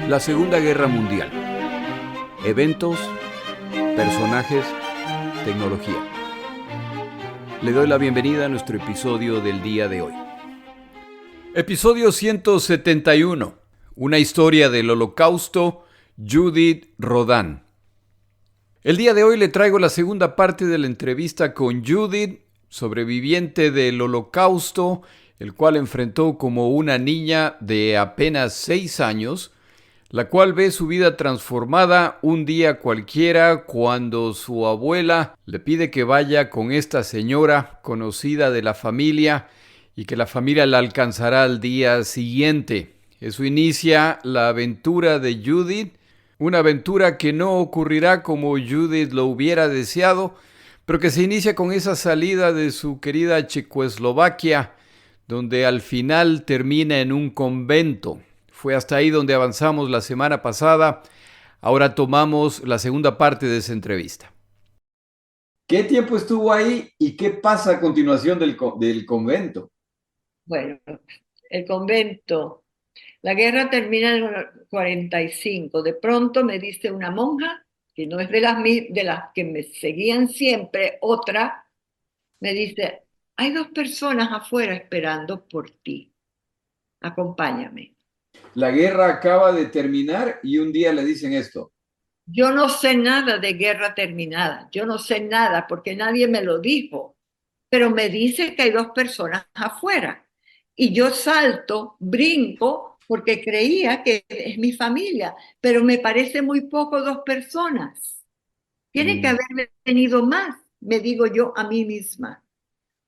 La Segunda Guerra Mundial. Eventos, personajes, tecnología. Le doy la bienvenida a nuestro episodio del día de hoy. Episodio 171. Una historia del Holocausto, Judith Rodin. El día de hoy le traigo la segunda parte de la entrevista con Judith, sobreviviente del Holocausto, el cual enfrentó como una niña de apenas 6 años, la cual ve su vida transformada un día cualquiera cuando su abuela le pide que vaya con esta señora conocida de la familia y que la familia la alcanzará al día siguiente. Eso inicia la aventura de Judith, una aventura que no ocurrirá como Judith lo hubiera deseado, pero que se inicia con esa salida de su querida Checoslovaquia, donde al final termina en un convento. Fue hasta ahí donde avanzamos la semana pasada. Ahora tomamos la segunda parte de esa entrevista. ¿Qué tiempo estuvo ahí y qué pasa a continuación del convento? Bueno, el convento, la guerra termina en el 45. De pronto me dice una monja, que no es de las que me seguían siempre, otra, me dice, hay dos personas afuera esperando por ti, acompáñame. La guerra acaba de terminar y un día le dicen esto. Yo no sé nada de guerra terminada, yo no sé nada porque nadie me lo dijo, pero me dice que hay dos personas afuera. Y yo salto, brinco, porque creía que es mi familia, pero me parece muy poco dos personas. Tiene que Mm. haber venido más, me digo yo a mí misma.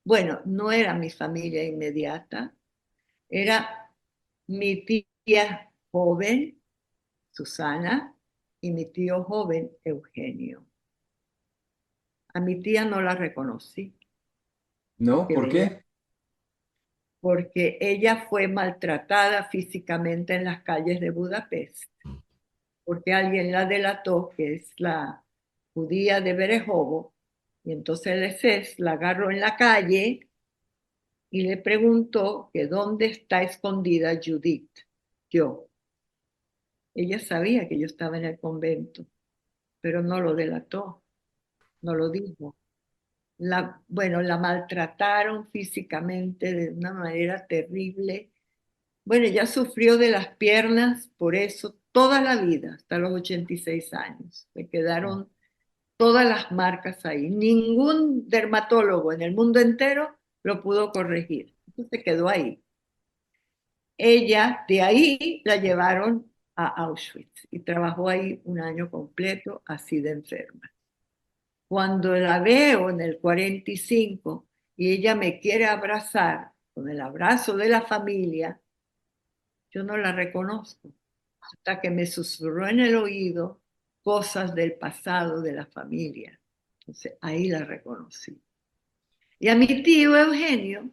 Bueno, no era mi familia inmediata, era mi tía joven, Susana, y mi tío joven, Eugenio. A mi tía no la reconocí, ¿No? porque ¿Por qué? ella fue maltratada físicamente en las calles de Budapest, porque alguien la delató, que es la judía de Berejovo, y entonces el SS la agarró en la calle y le preguntó que dónde está escondida Judith, yo. Ella sabía que yo estaba en el convento, pero no lo delató, no lo dijo. Bueno, la maltrataron físicamente de una manera terrible. Bueno, ella sufrió de las piernas por eso toda la vida, hasta los 86 años. Le quedaron todas las marcas ahí. Ningún dermatólogo en el mundo entero lo pudo corregir. Entonces quedó ahí. Ella, de ahí la llevaron a Auschwitz y trabajó ahí un año completo así de enferma. Cuando la veo en el 45 y ella me quiere abrazar con el abrazo de la familia, yo no la reconozco hasta que me susurró en el oído cosas del pasado de la familia. Entonces ahí la reconocí. Y a mi tío Eugenio,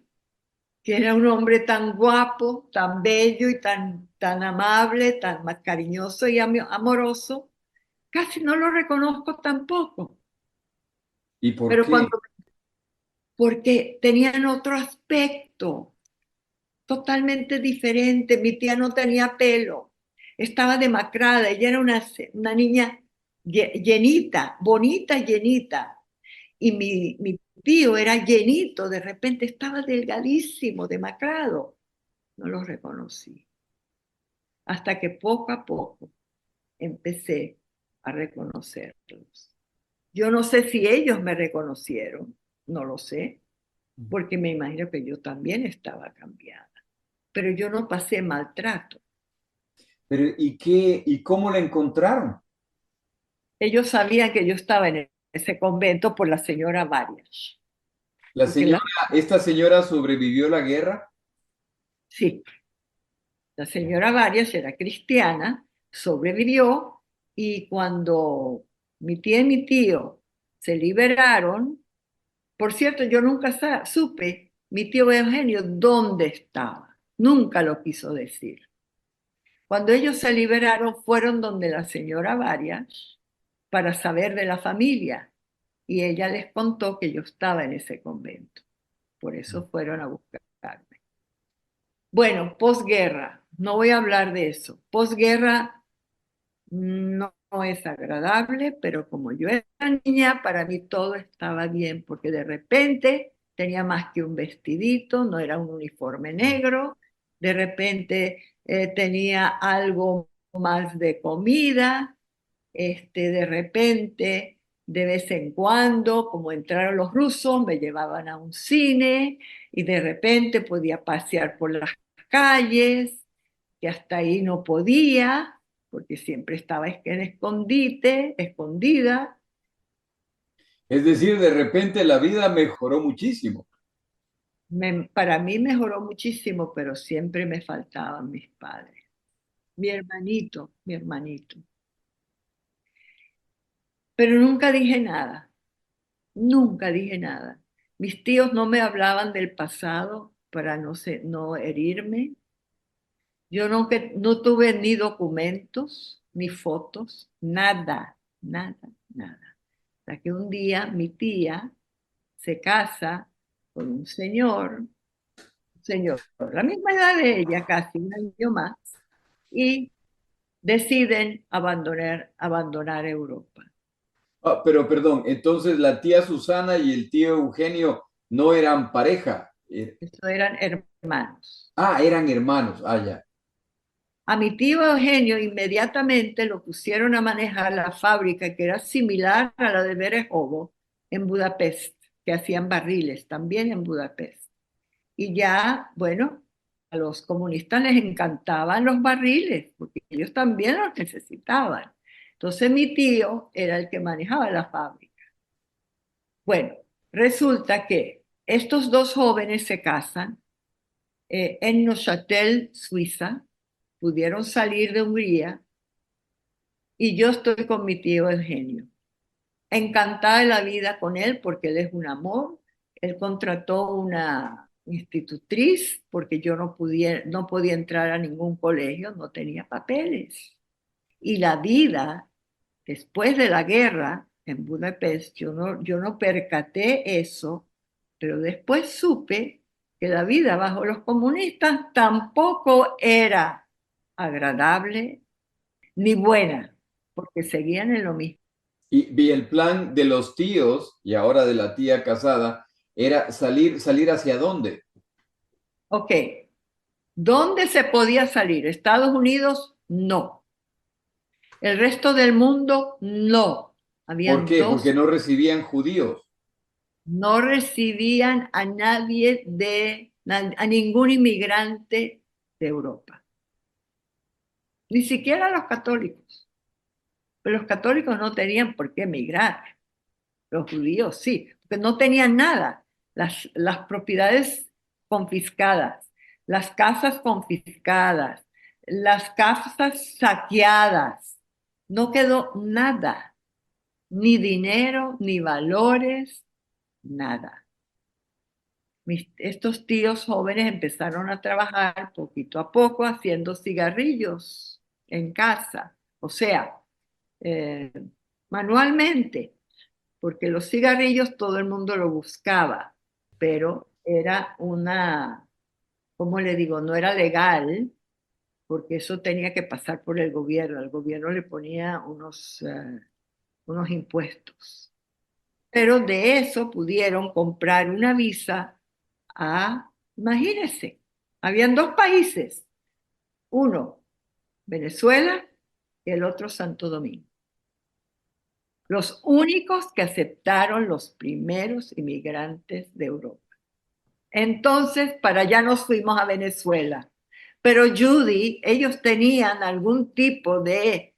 que era un hombre tan guapo, tan bello y tan amable, tan más cariñoso y amoroso, casi no lo reconozco tampoco. ¿Y por Pero qué? porque tenían otro aspecto totalmente diferente. Mi tía no tenía pelo, estaba demacrada, ella era una niña llenita, bonita, llenita. Y mi tío era llenito, de repente estaba delgadísimo, demacrado. No lo reconocí. Hasta que poco a poco empecé a reconocerlos. Yo no sé si ellos me reconocieron, no lo sé, porque me imagino que yo también estaba cambiada, pero yo no pasé maltrato. Pero, ¿y qué? ¿Y cómo la encontraron? Ellos sabían que yo estaba en ese convento por la señora Varias, La porque señora, esta señora sobrevivió la guerra. sí, la señora Varias era cristiana, sobrevivió y cuando mi tía y mi tío se liberaron, por cierto, yo nunca supe, mi tío Eugenio, dónde estaba, nunca lo quiso decir. Cuando ellos se liberaron, fueron donde la señora Varias para saber de la familia y ella les contó que yo estaba en ese convento. Por eso fueron a buscarme. Bueno, posguerra, no voy a hablar de eso. Posguerra, No, no es agradable, pero como yo era niña, para mí todo estaba bien, porque de repente tenía más que un vestidito, no era un uniforme negro, de repente tenía algo más de comida, de repente, de vez en cuando, como entraron los rusos, me llevaban a un cine y de repente podía pasear por las calles, que hasta ahí no podía, porque siempre estaba en escondite, escondida. Es decir, de repente la vida mejoró muchísimo. Para mí mejoró muchísimo, pero siempre me faltaban mis padres. Mi hermanito. Pero nunca dije nada, nunca dije nada. Mis tíos no me hablaban del pasado para no herirme. Yo no tuve ni documentos, ni fotos, nada, nada, nada. Hasta que un día mi tía se casa con un señor, la misma edad de ella, casi un año más, y deciden abandonar Europa. Ah, pero perdón, entonces la tía Susana y el tío Eugenio no eran pareja. Eso eran hermanos. Eran hermanos. Ah, ya. A mi tío Eugenio inmediatamente lo pusieron a manejar la fábrica que era similar a la de Berejovo en Budapest, que hacían barriles también en Budapest. Y ya, bueno, a los comunistas les encantaban los barriles, porque ellos también los necesitaban. Entonces mi tío era el que manejaba la fábrica. Bueno, resulta que estos dos jóvenes se casan en Neuchâtel, Suiza, pudieron salir de Hungría y yo estoy con mi tío Eugenio. Encantada de la vida con él porque él es un amor. Él contrató una institutriz porque yo no podía entrar a ningún colegio, no tenía papeles. Y la vida después de la guerra en Budapest, yo no percaté eso, pero después supe que la vida bajo los comunistas tampoco era agradable ni buena, porque seguían en lo mismo. Y el plan de los tíos y ahora de la tía casada era salir hacia dónde. Ok, ¿dónde se podía salir? Estados Unidos, no. El resto del mundo, no. ¿Por Habían qué? Porque dos, no recibían judíos. no recibían a nadie a ningún inmigrante de Europa, ni siquiera a los católicos. Pero los católicos no tenían por qué emigrar, los judíos sí, porque no tenían nada. Las propiedades confiscadas, las casas confiscadas, las casas saqueadas, no quedó nada, ni dinero, ni valores, nada. Estos tíos jóvenes empezaron a trabajar poquito a poco haciendo cigarrillos en casa, o sea, eh, manualmente, porque los cigarrillos todo el mundo lo buscaba, pero era ¿cómo le digo? No era legal, porque eso tenía que pasar por el gobierno. El gobierno le ponía unos impuestos. Pero de eso pudieron comprar una visa imagínense, habían dos países, uno Venezuela y el otro Santo Domingo. Los únicos que aceptaron los primeros inmigrantes de Europa. Entonces, para allá nos fuimos a Venezuela. Pero Judy, ellos tenían algún tipo de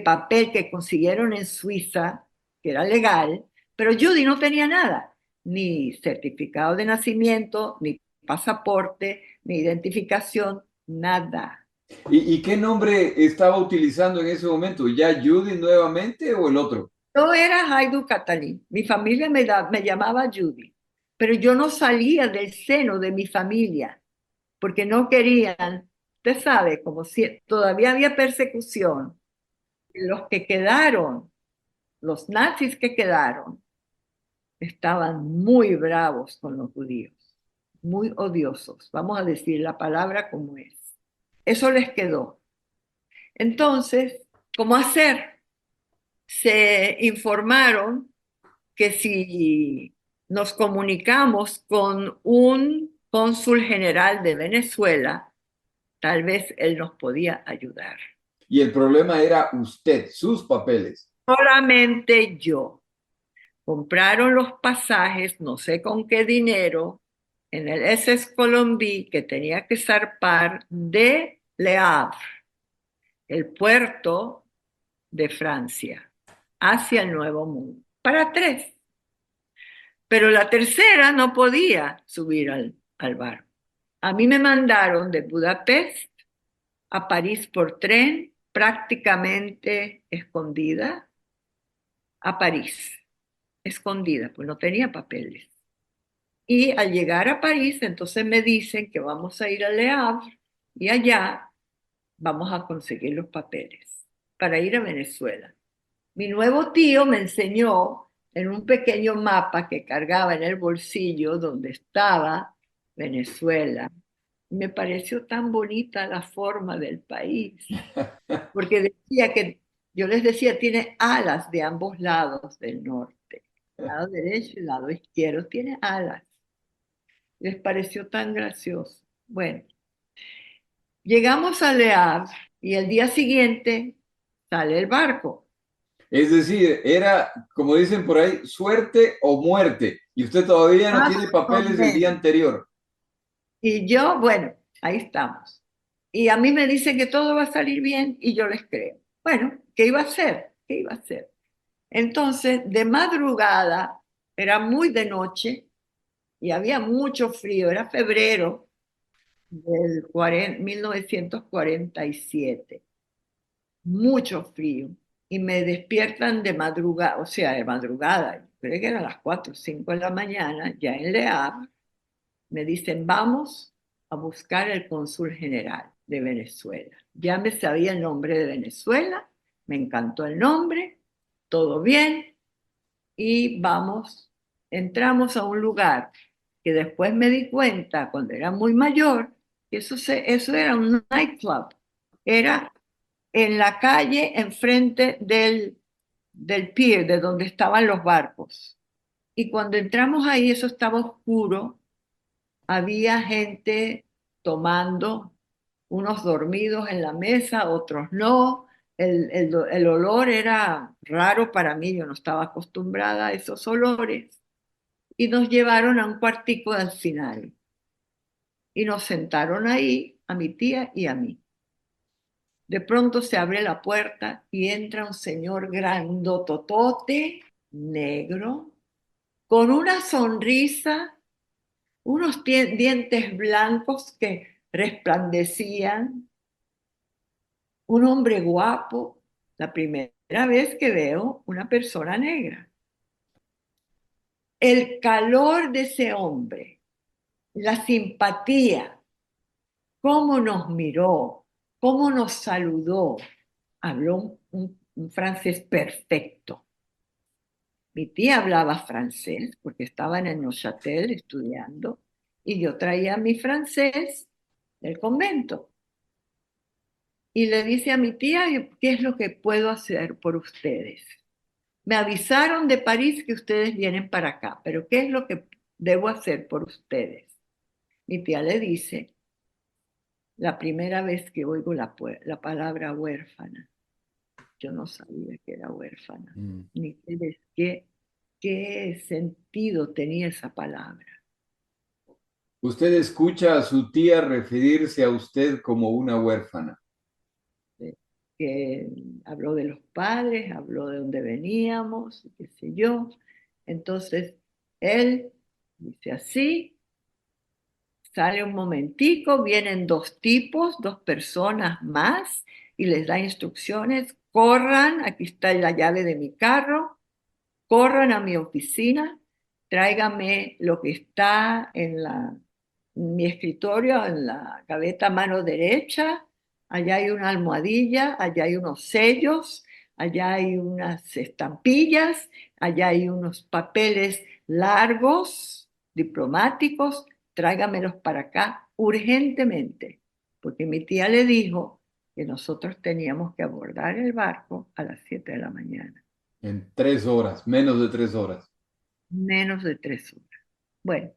papel que consiguieron en Suiza, que era legal, pero Judy no tenía nada, ni certificado de nacimiento, ni pasaporte, ni identificación, nada. ¿Y qué nombre estaba utilizando en ese momento? ¿Ya Judy nuevamente o el otro? Yo era Haidu Catalín, mi familia me llamaba Judy, pero yo no salía del seno de mi familia porque no querían, usted sabe, como si todavía había persecución. Los que quedaron, los nazis que quedaron, estaban muy bravos con los judíos, muy odiosos, vamos a decir la palabra como es. Eso les quedó. Entonces, cómo hacer. Se informaron que si nos comunicamos con un cónsul general de Venezuela, tal vez él nos podía ayudar. Y el problema era usted, sus papeles. Solamente yo. Compraron los pasajes, no sé con qué dinero, en el SS Colombie, que tenía que zarpar de Le Havre, el puerto de Francia, hacia el Nuevo Mundo, para 3. Pero la tercera no podía subir al barco. A mí me mandaron de Budapest a París por tren, prácticamente escondida, a París, escondida, pues no tenía papeles. Y al llegar a París, entonces me dicen que vamos a ir a Le Havre y allá vamos a conseguir los papeles para ir a Venezuela. Mi nuevo tío me enseñó en un pequeño mapa que cargaba en el bolsillo donde estaba Venezuela. Me pareció tan bonita la forma del país, porque decía que, yo les decía, tiene alas de ambos lados del norte, el lado derecho y el lado izquierdo, tiene alas. Les pareció tan gracioso. Bueno, llegamos a Le Havre y el día siguiente sale el barco. Es decir, era, como dicen por ahí, suerte o muerte. Y usted todavía no Más tiene o papeles del día menos. anterior. Y yo, bueno, ahí estamos. Y a mí me dicen que todo va a salir bien y yo les creo. Bueno, ¿qué iba a hacer? ¿Qué iba a hacer? Entonces, de madrugada, era muy de noche y había mucho frío, era febrero del 1947, mucho frío. Y me despiertan de madrugada, o sea, de madrugada, creo que eran las 4 o 5 de la mañana, ya en Le Havre, me dicen, vamos a buscar el cónsul general de Venezuela. Ya me sabía el nombre de Venezuela, me encantó el nombre, todo bien, y vamos, entramos a un lugar que después me di cuenta cuando era muy mayor, que eso era un nightclub, era en la calle enfrente del pier, de donde estaban los barcos. Y cuando entramos ahí, eso estaba oscuro, había gente tomando, unos dormidos en la mesa, otros no. El olor era raro para mí, yo no estaba acostumbrada a esos olores. Y nos llevaron a un cuartico al final. Y nos sentaron ahí, a mi tía y a mí. De pronto se abre la puerta y entra un señor grandototote, negro, con una sonrisa, unos dientes blancos que resplandecían, un hombre guapo, la primera vez que veo una persona negra. El calor de ese hombre, la simpatía, cómo nos miró, cómo nos saludó, habló un francés perfecto. Mi tía hablaba francés porque estaba en el Neuchâtel estudiando y yo traía mi francés del convento. Y le dice a mi tía, ¿qué es lo que puedo hacer por ustedes? Me avisaron de París que ustedes vienen para acá, pero ¿qué es lo que debo hacer por ustedes? Mi tía le dice, la primera vez que oigo la palabra huérfana, yo no sabía que era huérfana, ni qué sentido tenía esa palabra. Usted escucha a su tía referirse a usted como una huérfana. Que habló de los padres, habló de dónde veníamos, qué sé yo. Entonces, él dice así, sale un momentico, vienen 2 tipos, 2 personas más, y les da instrucciones, corran, aquí está la llave de mi carro, corran a mi oficina, tráigame lo que está en mi escritorio, en la gaveta mano derecha, allá hay una almohadilla, allá hay unos sellos, allá hay unas estampillas, allá hay unos papeles largos, diplomáticos, tráigamelos para acá urgentemente, porque mi tía le dijo que nosotros teníamos que abordar el barco a las 7 de la mañana, En 3 horas, menos de 3 horas. menos de 3 horas. Bueno,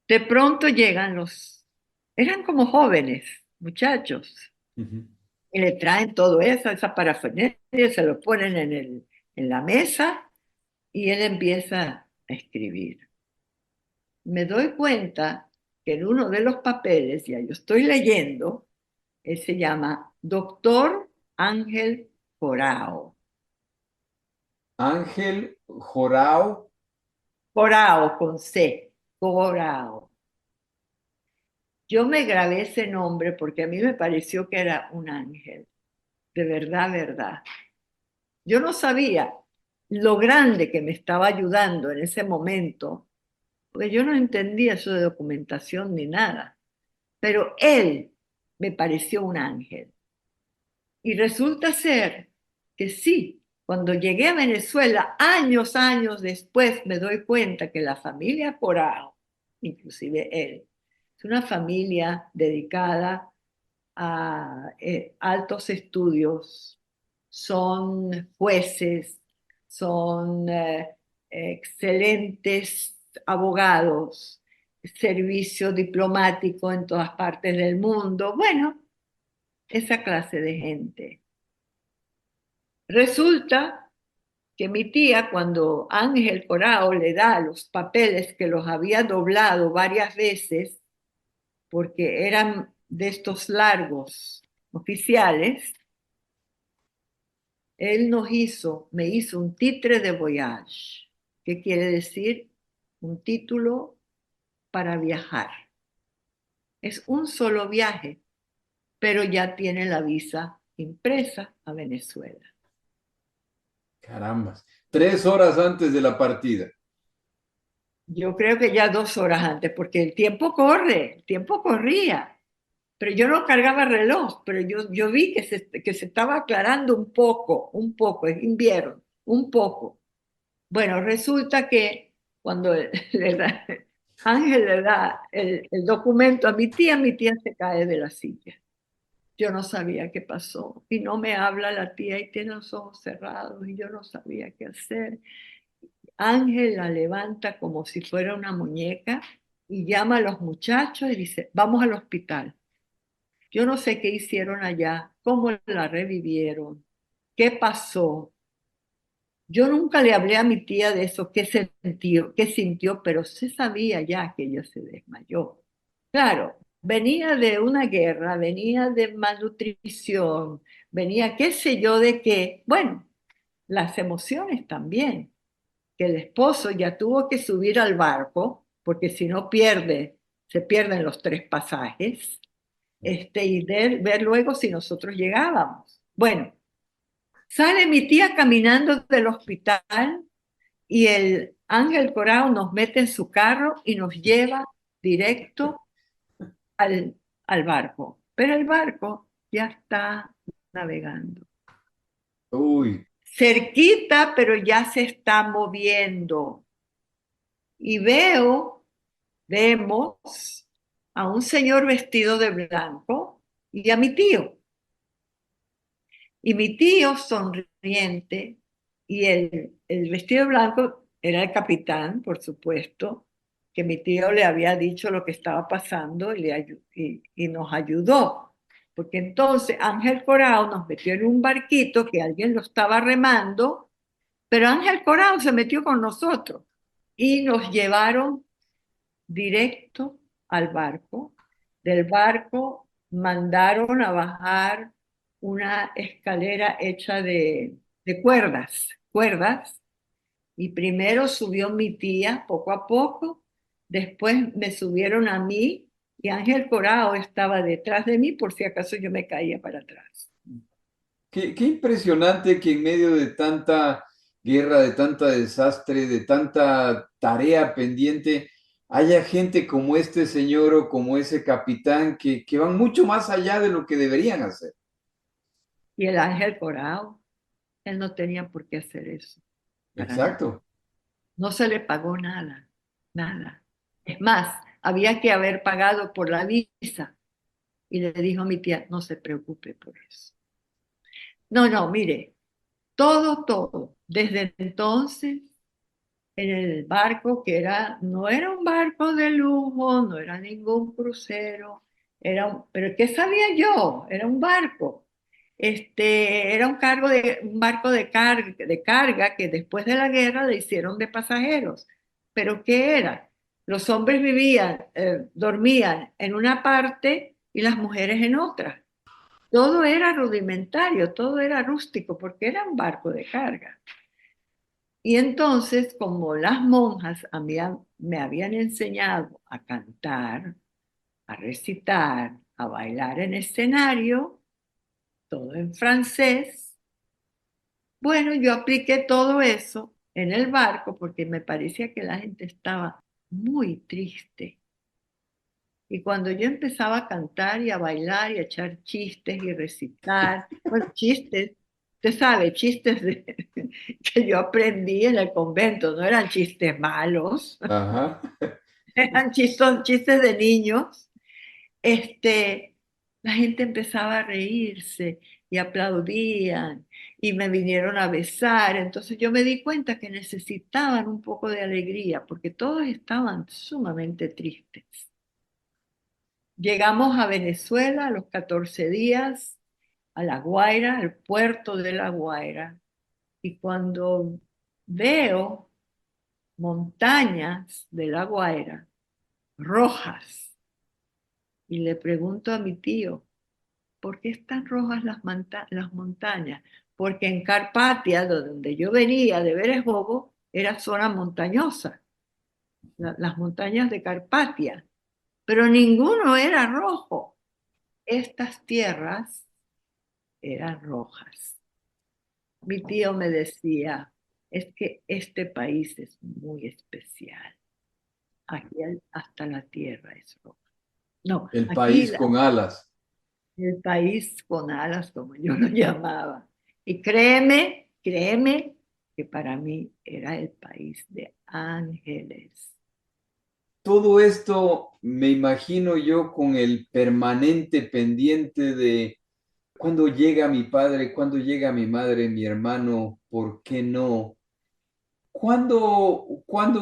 de pronto llegan eran como jóvenes, muchachos, Ujú. y le traen todo eso, esa parafernalia, se lo ponen en la mesa y él empieza a escribir. Me doy cuenta que en uno de los papeles, ya yo estoy leyendo, él se llama Doctor Ángel Corao. Ángel Jorao. Corao con C, Corao. Yo me grabé ese nombre porque a mí me pareció que era un ángel, de verdad, verdad. Yo no sabía lo grande que me estaba ayudando en ese momento, porque yo no entendía eso de documentación ni nada, pero él me pareció un ángel. Y resulta ser que sí, cuando llegué a Venezuela, años después, me doy cuenta que la familia Corao, inclusive él, es una familia dedicada a altos estudios, son jueces, son excelentes abogados, servicio diplomático en todas partes del mundo. Bueno, esa clase de gente. Resulta que mi tía, cuando Ángel Corao le da los papeles que los había doblado varias veces, porque eran de estos largos oficiales, él me hizo un titre de voyage, que quiere decir un título para viajar. Es un solo viaje, pero ya tiene la visa impresa a Venezuela. Carambas. 3 horas antes de la partida. Yo creo que ya 2 horas antes, porque el tiempo corre, el tiempo corría. Pero yo no cargaba reloj, pero yo vi que se estaba aclarando un poco, es invierno, un poco. Bueno, resulta que cuando Ángel le da el documento a mi tía se cae de la silla. Yo no sabía qué pasó y no me habla la tía y tiene los ojos cerrados y yo no sabía qué hacer. Ángel la levanta como si fuera una muñeca y llama a los muchachos y dice, vamos al hospital. Yo no sé qué hicieron allá, cómo la revivieron, qué pasó. Yo nunca le hablé a mi tía de eso, qué sintió, pero se sabía ya que ella se desmayó. Claro, venía de una guerra, venía de malnutrición, venía qué sé yo de qué. Bueno, las emociones también, que el esposo ya tuvo que subir al barco, porque si no se pierden los 3 pasajes, y ver luego si nosotros llegábamos. Bueno, sale mi tía caminando del hospital y el Ángel Corao nos mete en su carro y nos lleva directo al barco. Pero el barco ya está navegando. Uy, Cerquita, pero ya se está moviendo. Y vemos a un señor vestido de blanco y a mi tío. Y mi tío sonriente, y el vestido blanco era el capitán, por supuesto, que mi tío le había dicho lo que estaba pasando y nos ayudó. Porque entonces Ángel Corao nos metió en un barquito que alguien lo estaba remando, pero Ángel Corao se metió con nosotros y nos llevaron directo al barco. Del barco mandaron a bajar una escalera hecha de cuerdas, y primero subió mi tía poco a poco, después me subieron a mí y Ángel Corao estaba detrás de mí por si acaso yo me caía para atrás. qué impresionante que en medio de tanta guerra, de tanta desastre, de tanta tarea pendiente, haya gente como este señor o como ese capitán que van mucho más allá de lo que deberían hacer. Y el Ángel Corao, él no tenía por qué hacer eso, para nada. Exacto. No se le pagó nada. Es más, había que haber pagado por la visa. Y le dijo a mi tía, no se preocupe por eso. No, no, mire, todo. Desde entonces, en el barco, no era un barco de lujo, no era ningún crucero, pero ¿qué sabía yo? Era un barco. Era un barco de carga que después de la guerra le hicieron de pasajeros. ¿Pero qué era? Los hombres dormían en una parte y las mujeres en otra. Todo era rudimentario, todo era rústico, porque era un barco de carga. Y entonces, como las monjas me habían enseñado a cantar, a recitar, a bailar en escenario, todo en francés, bueno, yo apliqué todo eso en el barco porque me parecía que la gente estaba muy triste. Y cuando yo empezaba a cantar y a bailar y a echar chistes y recitar, bueno, chistes, usted sabe, que yo aprendí en el convento, no eran chistes malos, Ajá. eran chistes de niños. La gente empezaba a reírse y aplaudían y me vinieron a besar. Entonces yo me di cuenta que necesitaban un poco de alegría porque todos estaban sumamente tristes. Llegamos a Venezuela a los 14 días, a La Guaira, al puerto de La Guaira, y cuando veo montañas de La Guaira rojas, y le pregunto a mi tío, ¿por qué están rojas las montañas? Porque en Carpatia, de donde yo venía, de Beresbobo, era zona montañosa, las montañas de Carpatia, pero ninguno era rojo. Estas tierras eran rojas. Mi tío me decía, es que este país es muy especial. Aquí hasta la tierra es roja. No, El aquí país con alas. el país con alas, como yo lo llamaba. Y créeme, que para mí era el país de ángeles. Todo esto me imagino yo con el permanente pendiente de cuándo llega mi padre, cuándo llega mi madre, mi hermano, ¿por qué no? ¿Cuándo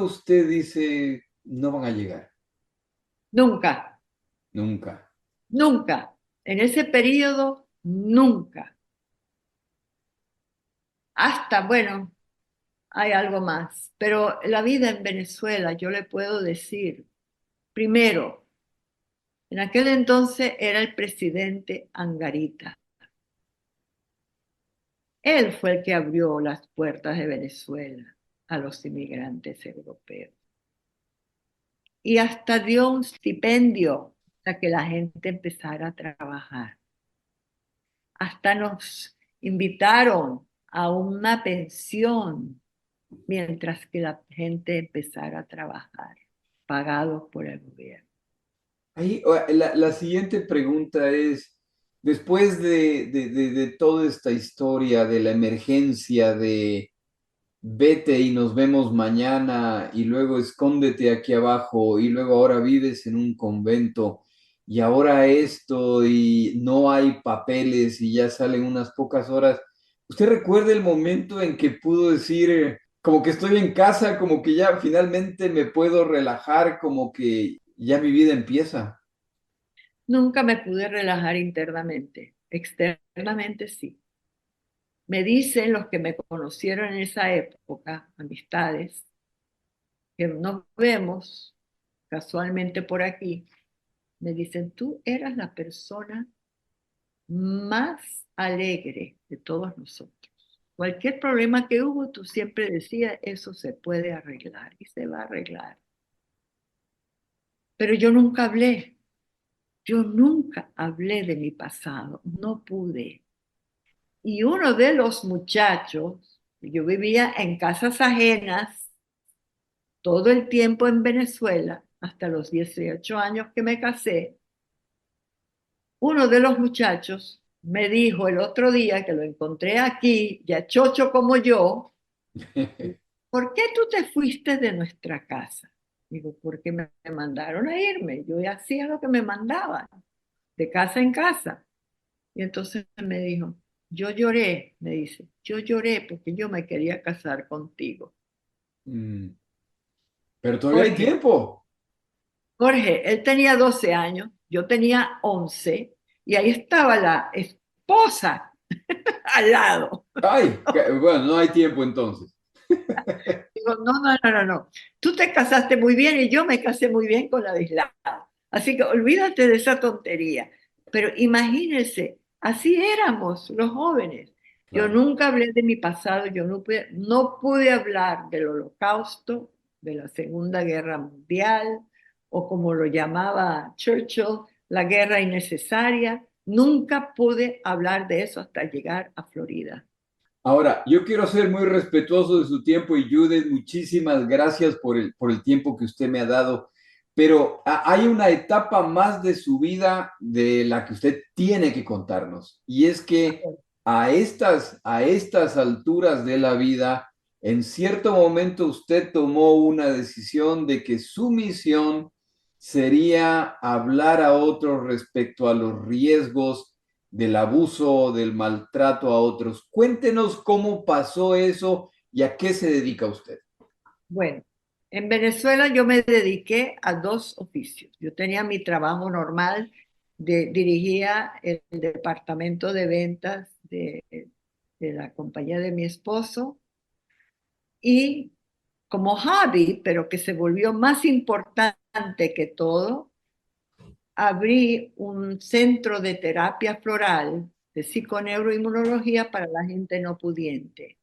usted dice no van a llegar? Nunca, Nunca. nunca. En ese periodo, nunca. Hasta, bueno, hay algo más. Pero la vida en Venezuela, yo le puedo decir, primero, en aquel entonces era el presidente Angarita. Él fue el que abrió las puertas de Venezuela a los inmigrantes europeos. Y hasta dio un stipendio para que la gente empezara a trabajar. Hasta nos invitaron a una pensión mientras que la gente empezara a trabajar, pagados por el gobierno. Ahí, la siguiente pregunta es, después de toda esta historia de la emergencia de vete y nos vemos mañana y luego escóndete aquí abajo y luego ahora vives en un convento y ahora esto y no hay papeles y ya salen unas pocas horas. ¿Usted recuerda el momento en que pudo decir, como que estoy en casa, como que ya finalmente me puedo relajar, como que ya mi vida empieza? Nunca me pude relajar internamente, externamente sí. Me dicen los que me conocieron en esa época, amistades, que nos vemos casualmente por aquí, me dicen, tú eras la persona más alegre de todos nosotros. Cualquier problema que hubo, tú siempre decías, eso se puede arreglar y se va a arreglar. Pero yo nunca hablé de mi pasado, no pude. Y uno de los muchachos, yo vivía en casas ajenas todo el tiempo en Venezuela, hasta los 18 años que me casé, uno de los muchachos me dijo el otro día que lo encontré aquí, ya chocho como yo, ¿por qué tú te fuiste de nuestra casa? Digo, porque me mandaron a irme, yo hacía lo que me mandaban. de casa en casa. Y entonces me dijo, yo lloré, me dice, yo lloré porque yo me quería casar contigo. Mm. Pero todavía hay Jorge, tiempo. Jorge, él tenía 12 años, yo tenía 11, y ahí estaba la esposa al lado. Ay, bueno, no hay tiempo entonces. Digo, no, no, no, no, no. Tú te casaste muy bien y yo me casé muy bien con la de Islam. Así que olvídate de esa tontería. Pero imagínense, así éramos los jóvenes. Yo Claro. nunca hablé de mi pasado, yo no pude hablar del Holocausto, de la Segunda Guerra Mundial, o como lo llamaba Churchill, la guerra innecesaria. Nunca pude hablar de eso hasta llegar a Florida. Ahora, yo quiero ser muy respetuoso de su tiempo y Judith, muchísimas gracias por el tiempo que usted me ha dado, pero hay una etapa más de su vida de la que usted tiene que contarnos y es que a estas alturas de la vida, en cierto momento usted tomó una decisión de que su misión sería hablar a otros respecto a los riesgos del abuso, del maltrato a otros. Cuéntenos cómo pasó eso y a qué se dedica usted. Bueno, en Venezuela yo me dediqué a dos oficios. Yo tenía mi trabajo normal, dirigía el departamento de ventas de la compañía de mi esposo y como hobby, pero que se volvió más importante que todo, abrí un centro de terapia floral de psiconeuroinmunología para la gente no pudiente.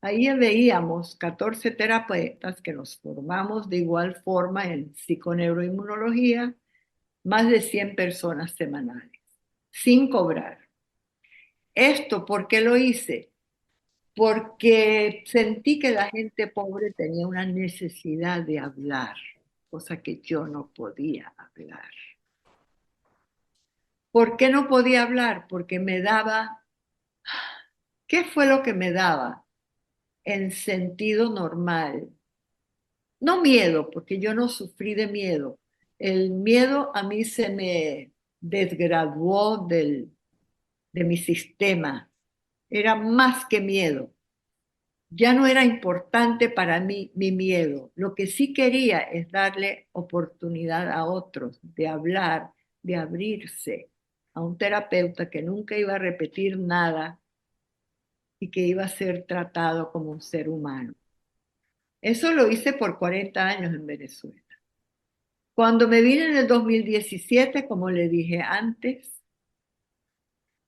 Ahí veíamos 14 terapeutas que nos formamos de igual forma en psiconeuroinmunología, más de 100 personas semanales, sin cobrar. ¿Esto por qué lo hice? Porque sentí que la gente pobre tenía una necesidad de hablar, cosa que yo no podía hablar. ¿Por qué no podía hablar? Porque me daba, ¿qué fue lo que me daba? En sentido normal. No miedo, porque yo no sufrí de miedo. El miedo a mí se me desgraduó de mi sistema. Era más que miedo. Ya no era importante para mí mi miedo. Lo que sí quería es darle oportunidad a otros de hablar, de abrirse a un terapeuta que nunca iba a repetir nada y que iba a ser tratado como un ser humano. Eso lo hice por 40 años en Venezuela. Cuando me vine en el 2017, como le dije antes,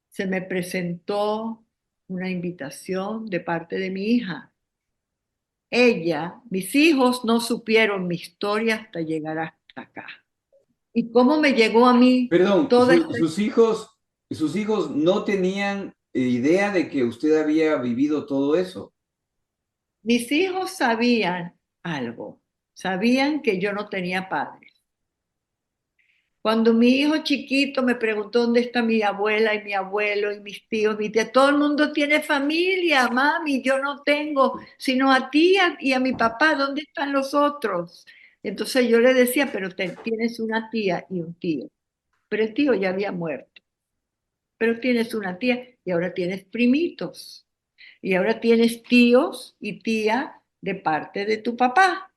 se me presentó una invitación de parte de mi hija. Mis hijos no supieron mi historia hasta llegar hasta acá. ¿Y cómo me llegó a mí Perdón, toda esta... sus hijos no tenían idea de que usted había vivido todo eso. Mis hijos sabían algo, sabían que yo no tenía padres. Cuando mi hijo chiquito me preguntó dónde está mi abuela y mi abuelo y mis tíos, mi tía, todo el mundo tiene familia, mami, yo no tengo, sino a ti y a mi papá, ¿dónde están los otros? Entonces yo le decía, pero tienes una tía y un tío, pero el tío ya había muerto, pero tienes una tía y ahora tienes primitos, y ahora tienes tíos y tía de parte de tu papá,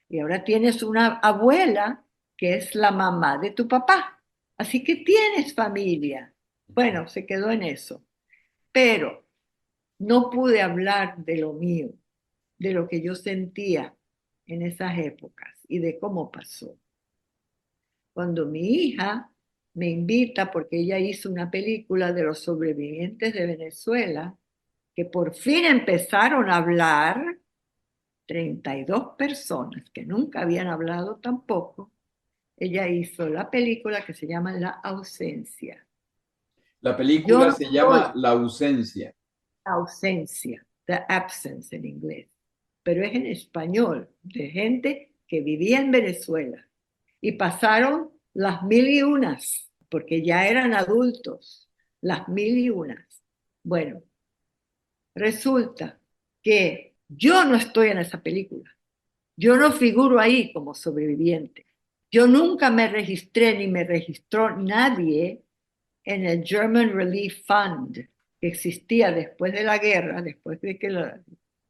y ahora tienes una abuela que es la mamá de tu papá. Así que tienes familia. Bueno, se quedó en eso. Pero no pude hablar de lo mío, de lo que yo sentía en esas épocas y de cómo pasó. Cuando mi hija me invita, porque ella hizo una película de los sobrevivientes de Venezuela, que por fin empezaron a hablar, 32 personas que nunca habían hablado tampoco. Ella hizo la película que se llama La ausencia. La Yo película no se soy llama La ausencia. la ausencia, the absence en inglés, pero es en español, de gente que vivía en Venezuela y pasaron las mil y unas, porque ya eran adultos, las mil y unas. Bueno, resulta que yo no estoy en esa película. Yo no figuro ahí como sobreviviente. Yo nunca me registré ni me registró nadie en el German Relief Fund, que existía después de la guerra, después de que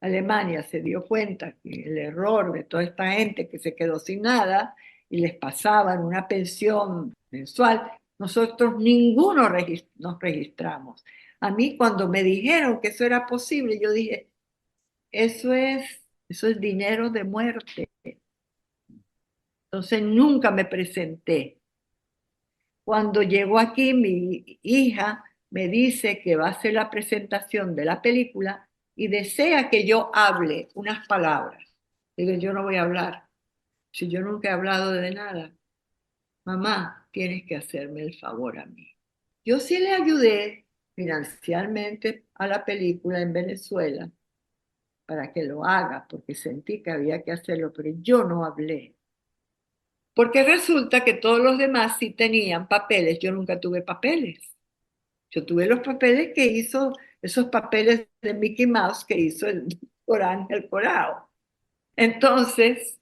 Alemania se dio cuenta que el error de toda esta gente que se quedó sin nada y les pasaban una pensión mensual, nosotros ninguno nos registramos. A mí cuando me dijeron que eso era posible, yo dije, eso es dinero de muerte. Entonces nunca me presenté. Cuando llegó aquí, mi hija me dice que va a hacer la presentación de la película y desea que yo hable unas palabras. Digo, yo no voy a hablar. Si yo nunca he hablado de nada, mamá, tienes que hacerme el favor a mí. Yo sí le ayudé financieramente a la película en Venezuela para que lo haga, porque sentí que había que hacerlo, pero yo no hablé. Porque resulta que todos los demás sí tenían papeles, yo nunca tuve papeles. Yo tuve los papeles que hizo, esos papeles de Mickey Mouse que hizo el doctor Ángel Corao. Entonces,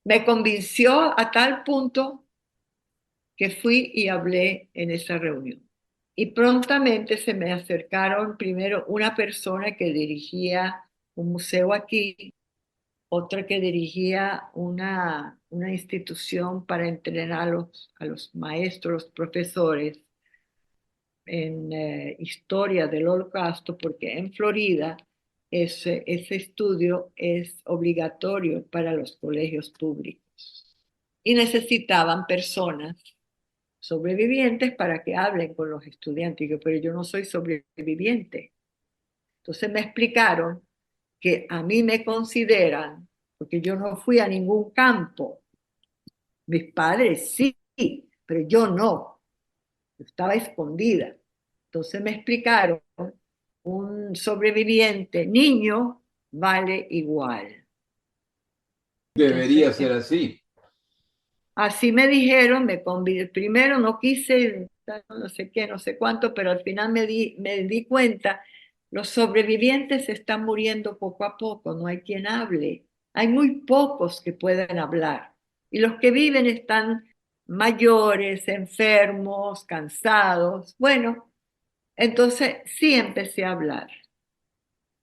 me convenció a tal punto que fui y hablé en esa reunión. Y prontamente se me acercaron primero una persona que dirigía un museo aquí, otra que dirigía una institución para entrenar a los maestros, los profesores en historia del Holocausto, porque en Florida ese estudio es obligatorio para los colegios públicos. Y necesitaban personas sobrevivientes para que hablen con los estudiantes. Y yo, pero yo no soy sobreviviente. Entonces me explicaron que a mí me consideran, porque yo no fui a ningún campo. Mis padres sí, pero yo no. Yo estaba escondida. Entonces me explicaron, un sobreviviente niño vale igual. Entonces, Debería ser así. así me dijeron, primero no quise, no sé qué, no sé cuánto, pero al final me di cuenta, los sobrevivientes se están muriendo poco a poco, no hay quien hable. Hay muy pocos que puedan hablar. Y los que viven están mayores, enfermos, cansados. Bueno, entonces sí empecé a hablar.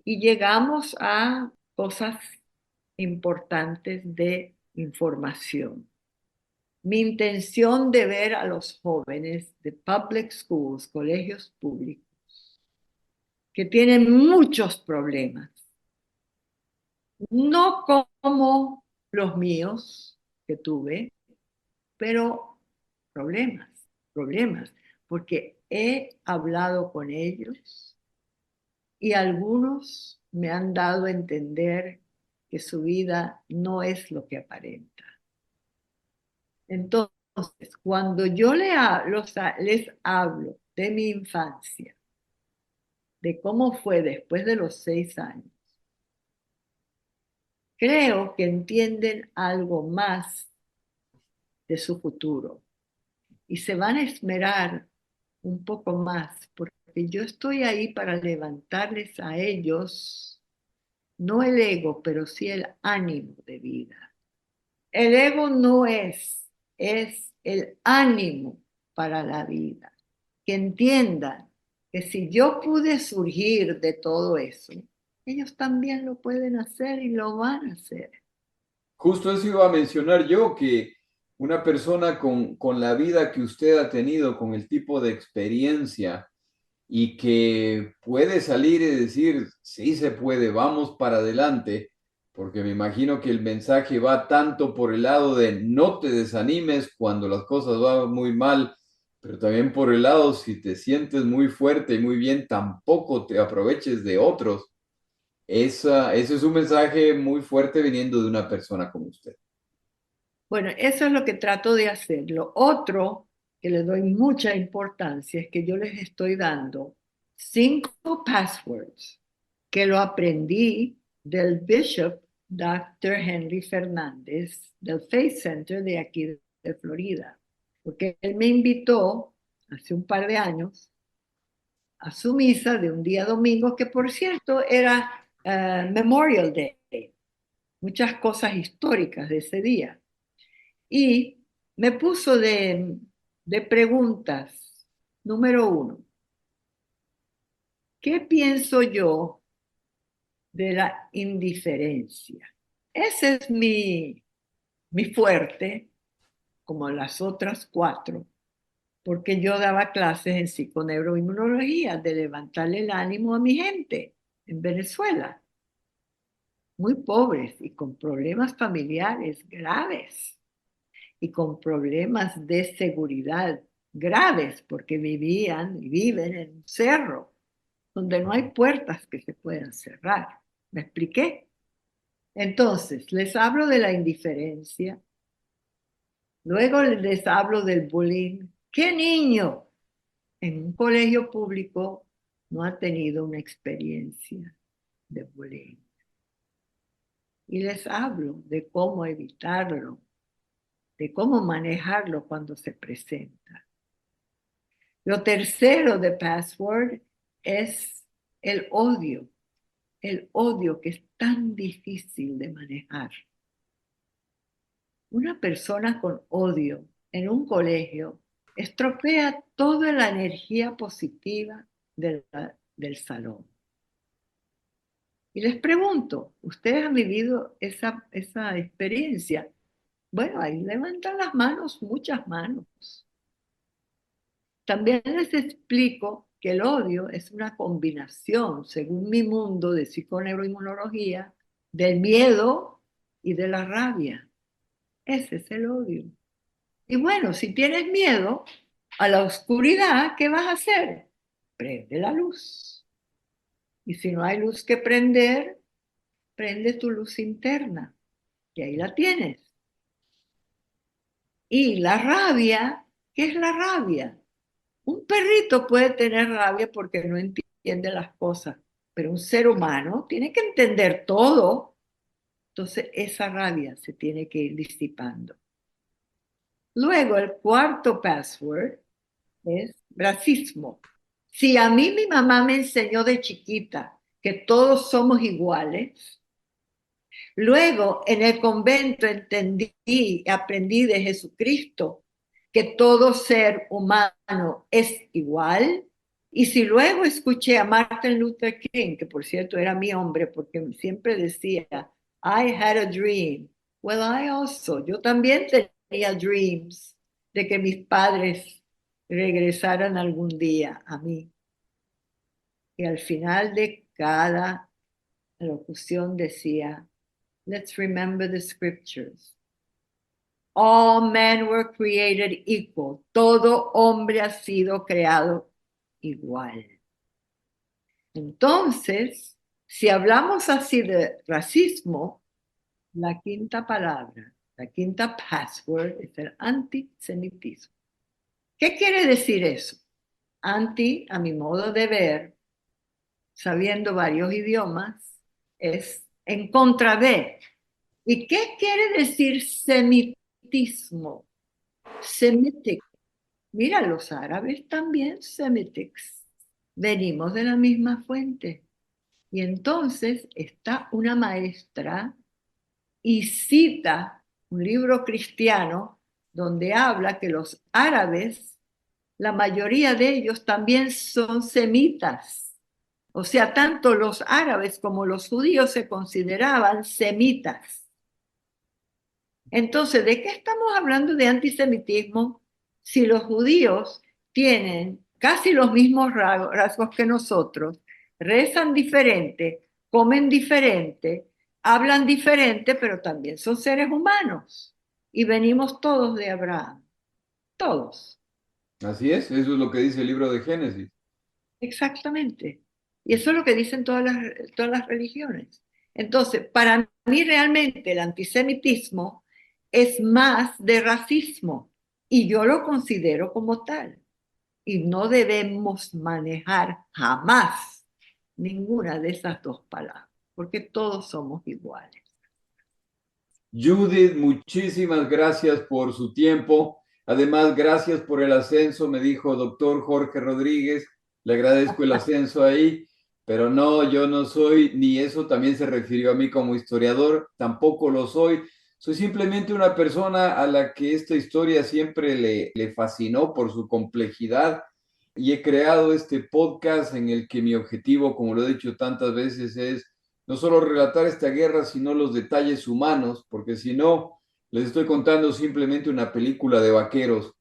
Y llegamos a cosas importantes de información. Mi intención de ver a los jóvenes de public schools, colegios públicos, que tienen muchos problemas, no como los míos que tuve, pero problemas, porque he hablado con ellos y algunos me han dado a entender que su vida no es lo que aparenta. Entonces, cuando yo les hablo de mi infancia, de cómo fue después de los 6 años, creo que entienden algo más de su futuro y se van a esmerar un poco más, porque yo estoy ahí para levantarles a ellos, no el ego, pero sí el ánimo de vida. El ego no es el ánimo para la vida. Que entiendan que si yo pude surgir de todo eso, ellos también lo pueden hacer y lo van a hacer. Justo eso iba a mencionar yo, que una persona con la vida que usted ha tenido, con el tipo de experiencia y que puede salir y decir, sí se puede, vamos para adelante, porque me imagino que el mensaje va tanto por el lado de no te desanimes cuando las cosas van muy mal, pero también por el lado, si te sientes muy fuerte y muy bien, tampoco te aproveches de otros. Ese es un mensaje muy fuerte viniendo de una persona como usted. Bueno, eso es lo que trato de hacer. Lo otro que le doy mucha importancia es que yo les estoy dando 5 passwords que lo aprendí del Bishop Dr. Henry Fernández del Faith Center de aquí de Florida, porque él me invitó hace un par de años a su misa de un día domingo, que por cierto era Memorial Day, muchas cosas históricas de ese día. Y me puso de preguntas Número 1. ¿Qué pienso yo de la indiferencia? Ese es mi fuerte, como las otras 4, porque yo daba clases en psiconeuroinmunología de levantarle el ánimo a mi gente en Venezuela, muy pobres y con problemas familiares graves y con problemas de seguridad graves, porque vivían y viven en un cerro donde no hay puertas que se puedan cerrar. ¿Me expliqué? Entonces, les hablo de la indiferencia, luego les hablo del bullying. ¿Qué niño en un colegio público no ha tenido una experiencia de bullying? Y les hablo de cómo evitarlo, de cómo manejarlo cuando se presenta. Lo tercero de Password es el odio que es tan difícil de manejar. Una persona con odio en un colegio estropea toda la energía positiva del salón. Y les pregunto, ¿ustedes han vivido esa experiencia? Bueno, ahí levantan las manos, muchas manos. También les explico que el odio es una combinación, según mi mundo de psiconeuroinmunología, del miedo y de la rabia. Ese es el odio. Y bueno, si tienes miedo a la oscuridad, ¿qué vas a hacer? Prende la luz. Y si no hay luz que prender, prende tu luz interna. Y ahí la tienes. Y la rabia, ¿qué es la rabia? Un perrito puede tener rabia porque no entiende las cosas, pero un ser humano tiene que entender todo. Entonces esa rabia se tiene que ir disipando. Luego el cuarto password es racismo. Si a mí mi mamá me enseñó de chiquita que todos somos iguales, luego en el convento aprendí de Jesucristo que todo ser humano es igual. Y si luego escuché a Martin Luther King, que por cierto era mi hombre, porque siempre decía, I had a dream. Well, yo también tenía dreams de que mis padres regresaran algún día a mí. Y al final de cada locución decía, let's remember the scriptures. All men were created equal. Todo hombre ha sido creado igual. Entonces, si hablamos así de racismo, la quinta palabra, la quinta password es el antisemitismo. ¿Qué quiere decir eso? Anti, a mi modo de ver, sabiendo varios idiomas, es en contra de. ¿Y qué quiere decir semitismo? Semitic. Mira, los árabes también semitics. Venimos de la misma fuente. Y entonces está una maestra y cita un libro cristiano donde habla que los árabes, la mayoría de ellos también son semitas. O sea, tanto los árabes como los judíos se consideraban semitas. Entonces, ¿de qué estamos hablando de antisemitismo si los judíos tienen casi los mismos rasgos que nosotros, rezan diferente, comen diferente, hablan diferente, pero también son seres humanos? Y venimos todos de Abraham, todos, Así es, eso es lo que dice el libro de Génesis. exactamente. Y eso es lo que dicen todas las religiones. Entonces, para mí realmente el antisemitismo es más de racismo y yo lo considero como tal. Y no debemos manejar jamás ninguna de esas dos palabras, porque todos somos iguales. Judith, muchísimas gracias por su tiempo. Además, gracias por el ascenso, me dijo doctor Jorge Rodríguez. Le agradezco el ascenso ahí, pero no, yo no soy, ni eso también se refirió a mí como historiador, tampoco lo soy. Soy simplemente una persona a la que esta historia siempre le fascinó por su complejidad y he creado este podcast en el que mi objetivo, como lo he dicho tantas veces, es no solo relatar esta guerra, sino los detalles humanos, porque si no, les estoy contando simplemente una película de vaqueros.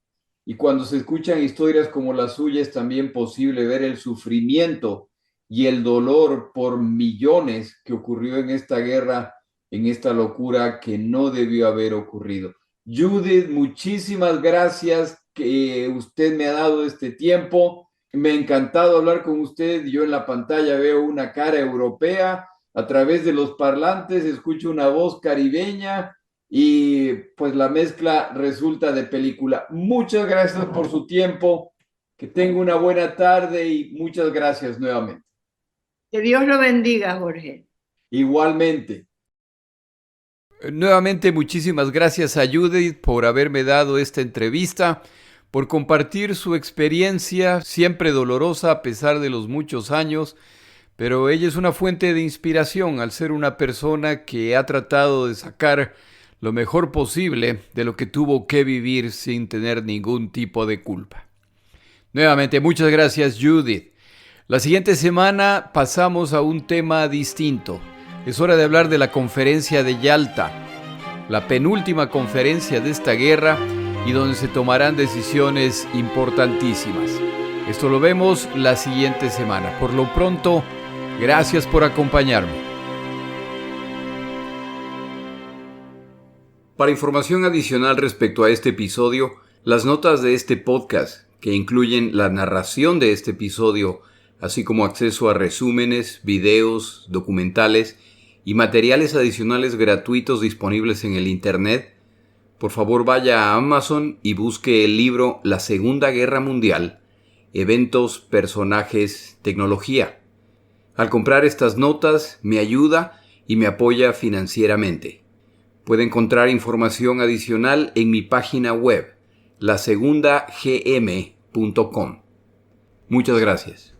Y cuando se escuchan historias como la suya, es también posible ver el sufrimiento y el dolor por millones que ocurrió en esta guerra, en esta locura que no debió haber ocurrido. Judith, muchísimas gracias que usted me ha dado este tiempo. Me ha encantado hablar con usted. Yo en la pantalla veo una cara europea. A través de los parlantes escucho una voz caribeña y pues la mezcla resulta de película. Muchas gracias por su tiempo. Que tenga una buena tarde y muchas gracias nuevamente. Que Dios lo bendiga, Jorge. Igualmente. Nuevamente, muchísimas gracias a Judith por haberme dado esta entrevista, por compartir su experiencia, siempre dolorosa a pesar de los muchos años, pero ella es una fuente de inspiración al ser una persona que ha tratado de sacar lo mejor posible de lo que tuvo que vivir sin tener ningún tipo de culpa. Nuevamente, muchas gracias, Judith. La siguiente semana pasamos a un tema distinto. Es hora de hablar de la conferencia de Yalta, la penúltima conferencia de esta guerra y donde se tomarán decisiones importantísimas. Esto lo vemos la siguiente semana. Por lo pronto, gracias por acompañarme. Para información adicional respecto a este episodio, las notas de este podcast, que incluyen la narración de este episodio, así como acceso a resúmenes, videos, documentales y materiales adicionales gratuitos disponibles en el Internet, por favor vaya a Amazon y busque el libro La Segunda Guerra Mundial, Eventos, Personajes, Tecnología. Al comprar estas notas me ayuda y me apoya financieramente. Puede encontrar información adicional en mi página web, lasegundagm.com. Muchas gracias.